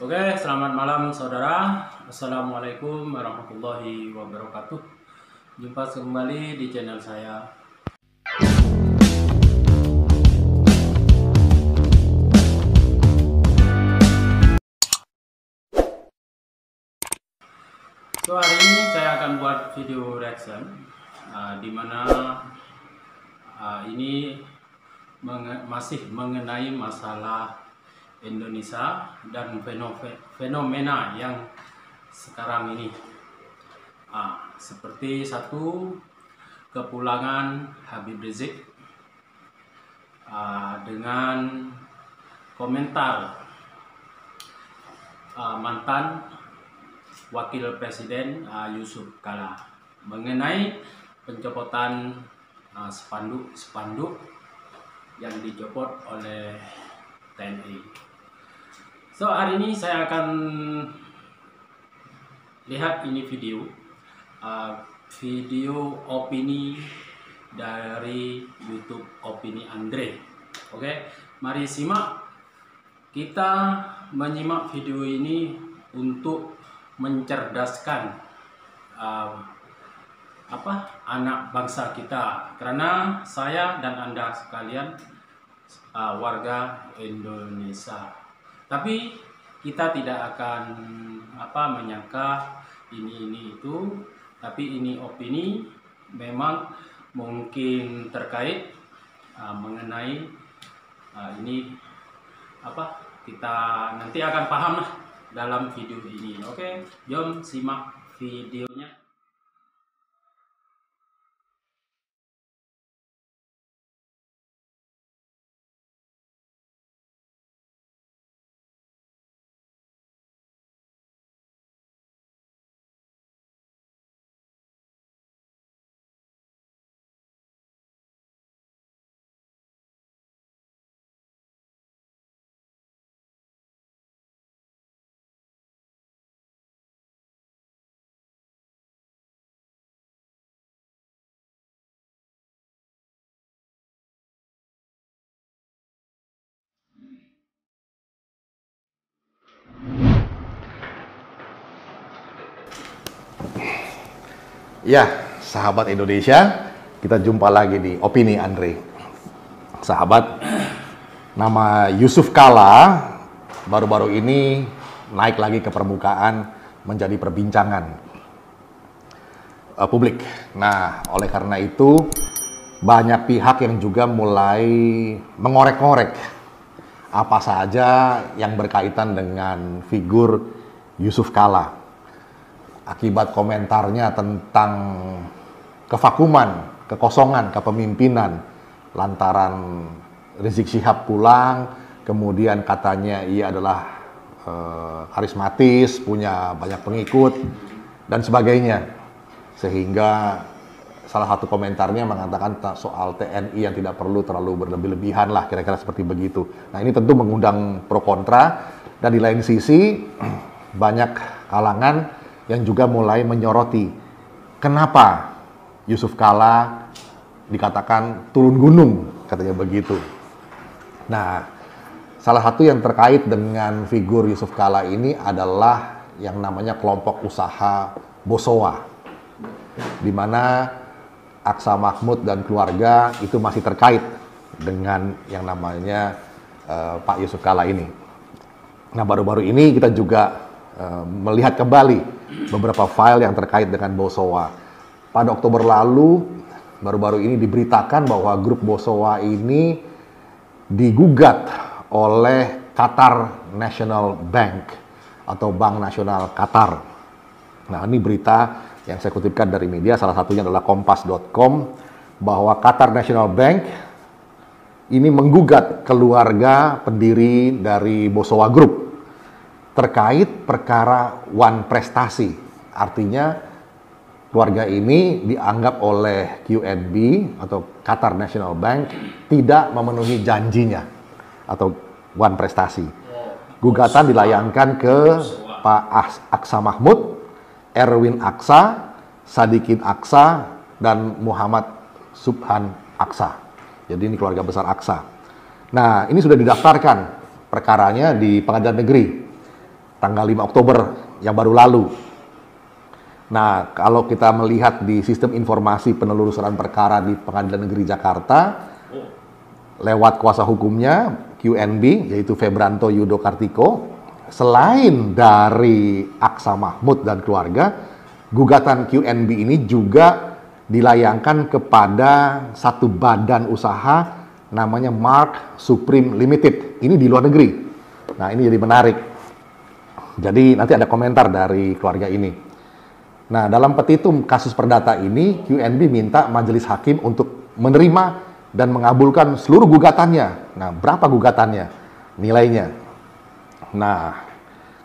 Oke, selamat malam saudara. Assalamualaikum warahmatullahi wabarakatuh. Jumpa kembali di channel saya. Hari ini saya akan buat video reaction di mana ini masih mengenai masalah Indonesia dan fenomena yang sekarang ini, seperti satu, kepulangan Habib Rizik dengan komentar mantan Wakil Presiden Yusuf Kala mengenai pencopotan spanduk yang dicopot oleh TNI. Hari ini saya akan lihat ini video opini dari YouTube Opini Andre. Oke, mari simak. Kita menyimak video ini untuk mencerdaskan anak bangsa kita, karena saya dan Anda sekalian warga Indonesia. Tapi kita tidak akan menyangka ini itu, tapi ini opini memang mungkin terkait mengenai ini kita nanti akan paham lah dalam video ini. Oke, jom simak videonya. Ya, sahabat Indonesia, kita jumpa lagi di Opini Andre. Sahabat, nama Yusuf Kala baru-baru ini naik lagi ke permukaan menjadi perbincangan publik. Nah, oleh karena itu banyak pihak yang juga mulai mengorek-ngorek apa saja yang berkaitan dengan figur Yusuf Kala. Akibat komentarnya tentang kevakuman, kekosongan kepemimpinan lantaran Rizik Syihab pulang, kemudian katanya ia adalah karismatis, punya banyak pengikut, dan sebagainya. Sehingga salah satu komentarnya mengatakan soal TNI yang tidak perlu terlalu berlebih-lebihan lah, kira-kira seperti begitu. Nah, ini tentu mengundang pro kontra, dan di lain sisi banyak kalangan yang juga mulai menyoroti kenapa Yusuf Kala dikatakan turun gunung, katanya begitu. Nah, salah satu yang terkait dengan figur Yusuf Kala ini adalah yang namanya kelompok usaha Bosowa, di mana Aksa Mahmud dan keluarga itu masih terkait dengan yang namanya Pak Yusuf Kala ini. Nah, baru-baru ini kita juga melihat kembali beberapa file yang terkait dengan Bosowa. Pada Oktober lalu, baru-baru ini diberitakan bahwa grup Bosowa ini digugat oleh Qatar National Bank atau Bank Nasional Qatar. Nah, ini berita yang saya kutipkan dari media, salah satunya adalah kompas.com, bahwa Qatar National Bank ini menggugat keluarga pendiri dari Bosowa Group terkait perkara One Prestasi. Artinya keluarga ini dianggap oleh QNB atau Qatar National Bank tidak memenuhi janjinya atau One Prestasi. Gugatan dilayangkan ke Pak Aksa Mahmud, Erwin Aksa, Sadikin Aksa, dan Muhammad Subhan Aksa. Jadi ini keluarga besar Aksa. Nah, ini sudah didaftarkan perkaranya di Pengadilan Negeri. tanggal 5 Oktober yang baru lalu. Nah, kalau kita melihat di sistem informasi penelusuran perkara di Pengadilan Negeri Jakarta, lewat kuasa hukumnya QNB, yaitu Febranto Yudo Kartiko, selain dari Aksa Mahmud dan keluarga, gugatan QNB ini juga dilayangkan kepada satu badan usaha namanya Mark Supreme Limited. Ini di luar negeri. Nah, ini jadi menarik. Jadi nanti ada komentar dari keluarga ini. Nah, dalam petitum kasus perdata ini, QNB minta majelis hakim untuk menerima dan mengabulkan seluruh gugatannya. Nah, berapa gugatannya? Nilainya. Nah,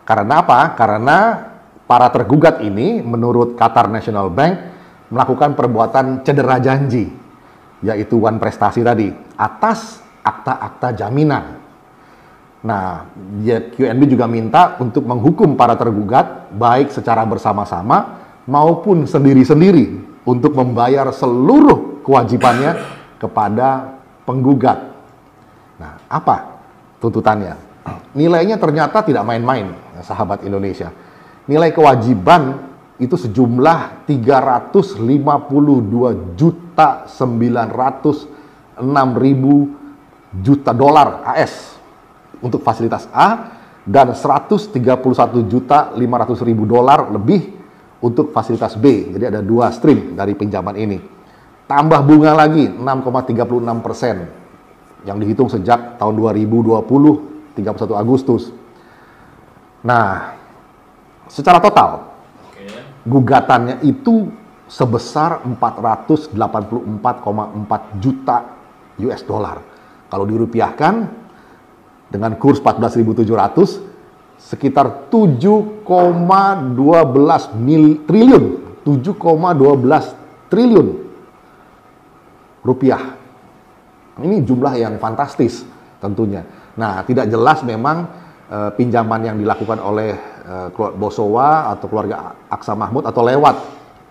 karena apa? Karena para tergugat ini, menurut Qatar National Bank, melakukan perbuatan cedera janji, yaitu wan prestasi tadi, atas akta-akta jaminan. Nah, QNB juga minta untuk menghukum para tergugat, baik secara bersama-sama maupun sendiri-sendiri, untuk membayar seluruh kewajibannya kepada penggugat. Nah, apa tuntutannya? Nilainya ternyata tidak main-main, sahabat Indonesia. Nilai kewajiban itu sejumlah 350.906.000 juta dolar AS untuk fasilitas A dan 131.500.000 dolar lebih untuk fasilitas B. Jadi ada dua stream dari pinjaman ini. Tambah bunga lagi 6,36% yang dihitung sejak tahun 2020, 31 Agustus. Nah, secara total gugatannya itu sebesar 484,4 juta US dollar. Kalau dirupiahkan dengan kurs 14.700, sekitar 7,12 triliun rupiah. Ini jumlah yang fantastis tentunya. Nah, tidak jelas memang pinjaman yang dilakukan oleh Bosowa atau keluarga Aksa Mahmud atau lewat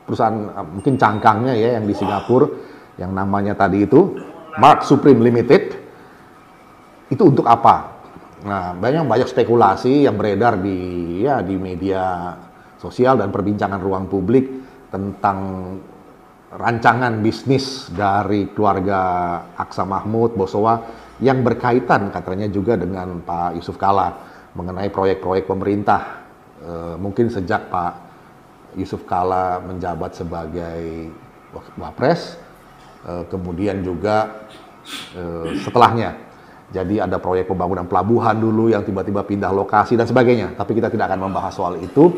perusahaan mungkin cangkangnya ya yang di Singapura yang namanya tadi itu Mark Supreme Limited, itu untuk apa? Nah, banyak spekulasi yang beredar di media sosial dan perbincangan ruang publik tentang rancangan bisnis dari keluarga Aksa Mahmud, Bosowa yang berkaitan katanya juga dengan Pak Yusuf Kalla mengenai proyek-proyek pemerintah. Mungkin sejak Pak Yusuf Kalla menjabat sebagai Wapres, kemudian juga setelahnya. Jadi ada proyek pembangunan pelabuhan dulu yang tiba-tiba pindah lokasi dan sebagainya. Tapi kita tidak akan membahas soal itu.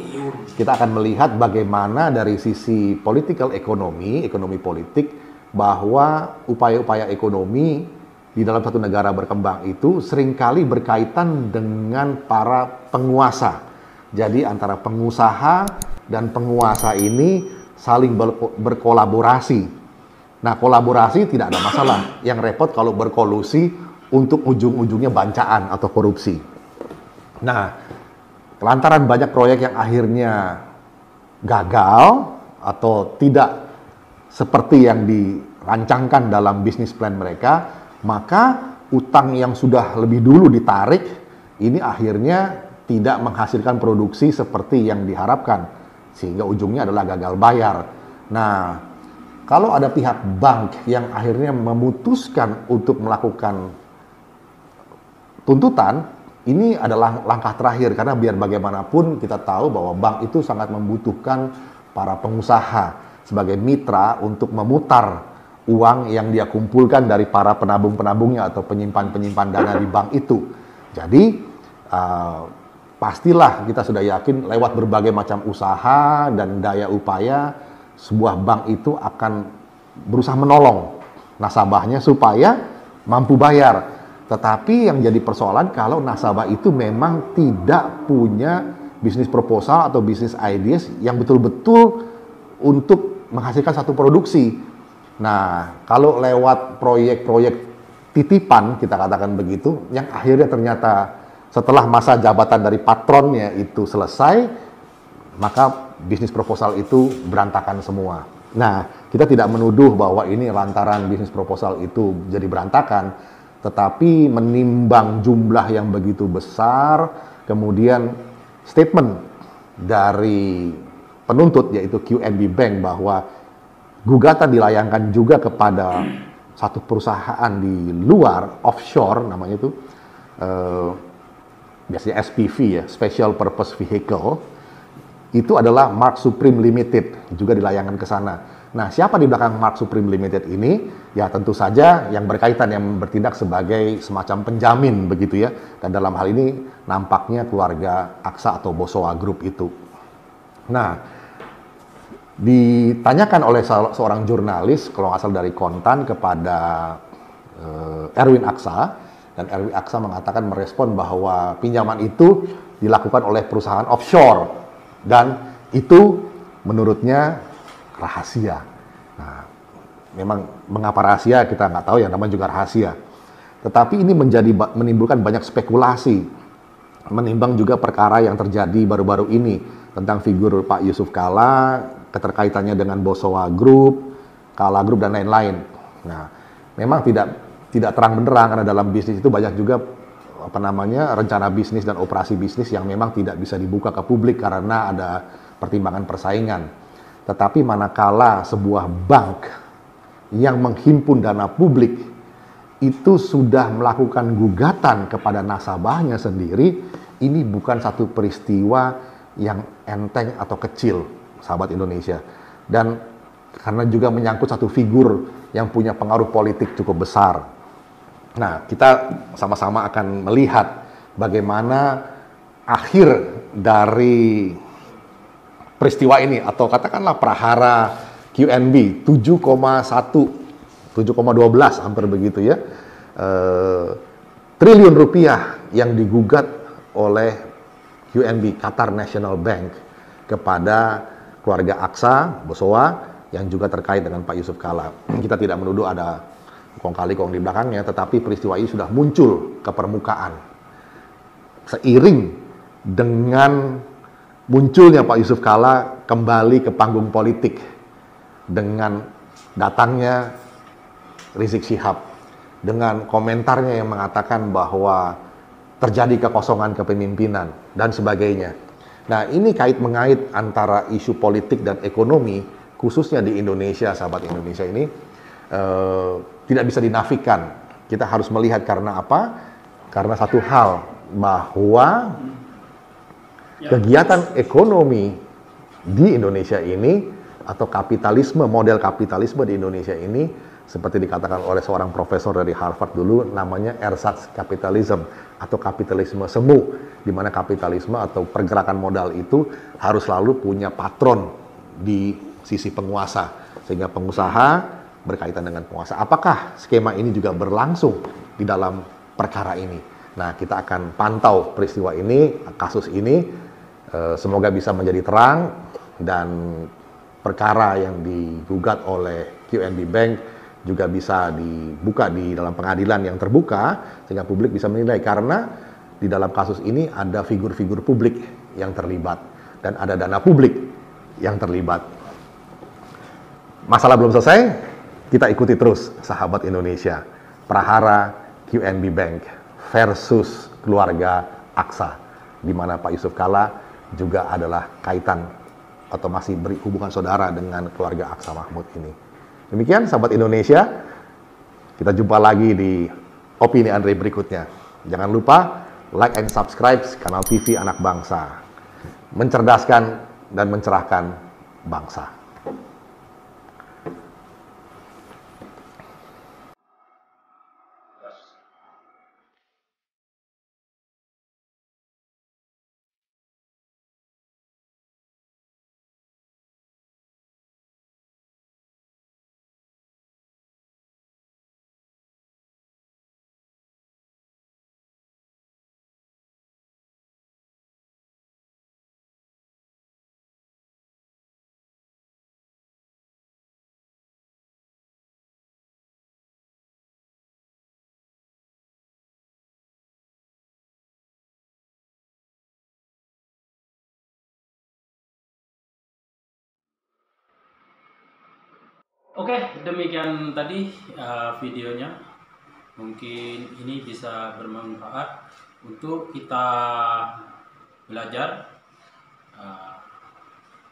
Kita akan melihat bagaimana dari sisi political ekonomi politik, bahwa upaya-upaya ekonomi di dalam satu negara berkembang itu seringkali berkaitan dengan para penguasa. Jadi antara pengusaha dan penguasa ini saling berkolaborasi. Nah, kolaborasi tidak ada masalah. Yang repot kalau berkolusi untuk ujung-ujungnya bancaan atau korupsi. Nah, lantaran banyak proyek yang akhirnya gagal atau tidak seperti yang dirancangkan dalam bisnis plan mereka, maka utang yang sudah lebih dulu ditarik ini akhirnya tidak menghasilkan produksi seperti yang diharapkan, sehingga ujungnya adalah gagal bayar. Nah, kalau ada pihak bank yang akhirnya memutuskan untuk melakukan tuntutan, ini adalah langkah terakhir, karena biar bagaimanapun kita tahu bahwa bank itu sangat membutuhkan para pengusaha sebagai mitra untuk memutar uang yang dia kumpulkan dari para penabung-penabungnya atau penyimpan-penyimpan dana di bank itu. Jadi pastilah kita sudah yakin lewat berbagai macam usaha dan daya upaya, sebuah bank itu akan berusaha menolong nasabahnya supaya mampu bayar. Tetapi yang jadi persoalan kalau nasabah itu memang tidak punya bisnis proposal atau bisnis ideas yang betul-betul untuk menghasilkan satu produksi. Nah, kalau lewat proyek-proyek titipan, kita katakan begitu, yang akhirnya ternyata setelah masa jabatan dari patronnya itu selesai, maka bisnis proposal itu berantakan semua. Nah, kita tidak menuduh bahwa ini lantaran bisnis proposal itu jadi berantakan, tetapi menimbang jumlah yang begitu besar, kemudian statement dari penuntut yaitu QNB Bank bahwa gugatan dilayangkan juga kepada satu perusahaan di luar offshore namanya itu biasanya SPV ya, Special Purpose Vehicle, itu adalah Mark Supreme Limited, juga dilayangkan ke sana. Nah, siapa di belakang Mark Supreme Limited ini? Ya tentu saja yang berkaitan, yang bertindak sebagai semacam penjamin begitu ya. Dan dalam hal ini nampaknya keluarga Aksa atau Bosowa Group itu. Nah, ditanyakan oleh seorang jurnalis, kalau nggak salah dari Kontan, kepada Erwin Aksa, dan Erwin Aksa mengatakan merespon bahwa pinjaman itu dilakukan oleh perusahaan offshore, dan itu menurutnya rahasia. Nah, memang mengapa rahasia kita nggak tahu, yang namanya juga rahasia. Tetapi ini menimbulkan banyak spekulasi, menimbang juga perkara yang terjadi baru-baru ini tentang figur Pak Yusuf Kalla, keterkaitannya dengan Bosowa Group, Kalla Group dan lain-lain. Nah, memang tidak terang benderang karena dalam bisnis itu banyak juga rencana bisnis dan operasi bisnis yang memang tidak bisa dibuka ke publik karena ada pertimbangan persaingan. Tetapi manakala sebuah bank yang menghimpun dana publik itu sudah melakukan gugatan kepada nasabahnya sendiri, ini bukan satu peristiwa yang enteng atau kecil, sahabat Indonesia. Dan karena juga menyangkut satu figur yang punya pengaruh politik cukup besar. Nah, kita sama-sama akan melihat bagaimana akhir dari peristiwa ini, atau katakanlah prahara QNB 7,12 hampir begitu ya, triliun rupiah yang digugat oleh QNB, Qatar National Bank, kepada keluarga Aksa, Bosowa, yang juga terkait dengan Pak Yusuf Kalla. Kita tidak menuduh ada kong kali kong di belakangnya, tetapi peristiwa ini sudah muncul ke permukaan. Seiring dengan munculnya Pak Yusuf Kalla kembali ke panggung politik dengan datangnya Rizik Syihab, dengan komentarnya yang mengatakan bahwa terjadi kekosongan kepemimpinan dan sebagainya. Nah, ini kait-mengait antara isu politik dan ekonomi, khususnya di Indonesia, sahabat Indonesia ini, tidak bisa dinafikan. Kita harus melihat karena apa? Karena satu hal, bahwa kegiatan ekonomi di Indonesia ini, atau kapitalisme, model kapitalisme di Indonesia ini, seperti dikatakan oleh seorang profesor dari Harvard dulu, namanya ersatz capitalism, atau kapitalisme semu, di mana kapitalisme atau pergerakan modal itu harus selalu punya patron di sisi penguasa, sehingga pengusaha berkaitan dengan penguasa. Apakah skema ini juga berlangsung di dalam perkara ini? Nah, kita akan pantau peristiwa ini, kasus ini, semoga bisa menjadi terang, dan perkara yang digugat oleh QNB Bank juga bisa dibuka di dalam pengadilan yang terbuka, sehingga publik bisa menilai, karena di dalam kasus ini ada figur-figur publik yang terlibat, dan ada dana publik yang terlibat. Masalah belum selesai, kita ikuti terus, sahabat Indonesia. Prahara QNB Bank versus keluarga Aksa, di mana Pak Yusuf Kalla juga adalah kaitan atau masih berhubungan saudara dengan keluarga Aksa Mahmud ini. Demikian, sahabat Indonesia, kita jumpa lagi di Opini Andre berikutnya. Jangan lupa like and subscribe kanal TV Anak Bangsa. Mencerdaskan dan mencerahkan bangsa. Oke, demikian tadi videonya. Mungkin ini bisa bermanfaat untuk kita belajar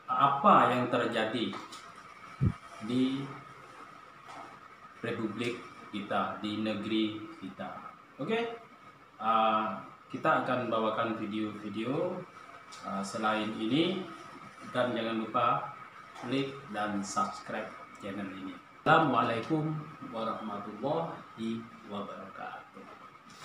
apa yang terjadi di republik kita, di negeri kita. Oke? Kita akan bawakan video-video selain ini, dan jangan lupa klik dan subscribe channel ini. Assalamualaikum warahmatullahi wabarakatuh.